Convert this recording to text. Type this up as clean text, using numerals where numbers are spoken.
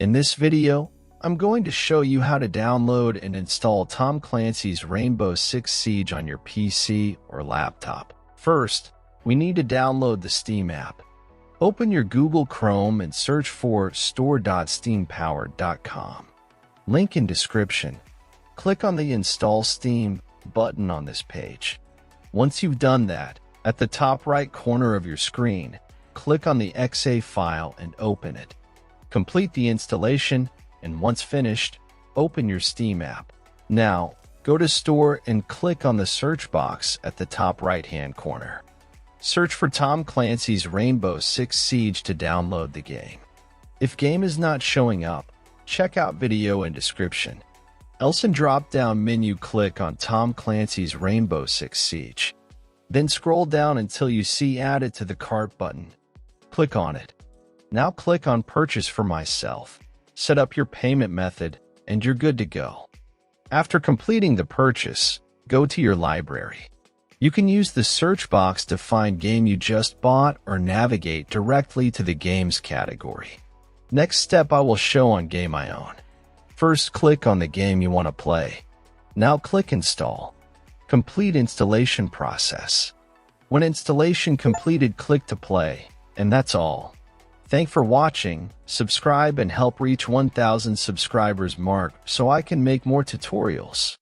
In this video, I'm going to show you how to download and install Tom Clancy's Rainbow Six Siege on your PC or laptop. First, we need to download the Steam app. Open your Google Chrome and search for store.steampowered.com. Link in description. Click on the Install Steam button on this page. Once you've done that, at the top right corner of your screen, click on the .exe file and open it. Complete the installation, and once finished, open your Steam app. Now, go to Store and click on the search box at the top right-hand corner. Search for Tom Clancy's Rainbow Six Siege to download the game. If game is not showing up, check out video in description. Else in drop-down menu click on Tom Clancy's Rainbow Six Siege. Then scroll down until you see Added to the Cart button. Click on it. Now click on Purchase for myself. Set up your payment method, and you're good to go. After completing the purchase, go to your library. You can use the search box to find game you just bought or navigate directly to the games category. Next step I will show on Game I Own. First, click on the game you want to play. Now click Install. Complete installation process. When installation completed, click to play, and that's all. Thanks for watching, subscribe and help reach 1,000 subscribers mark so I can make more tutorials.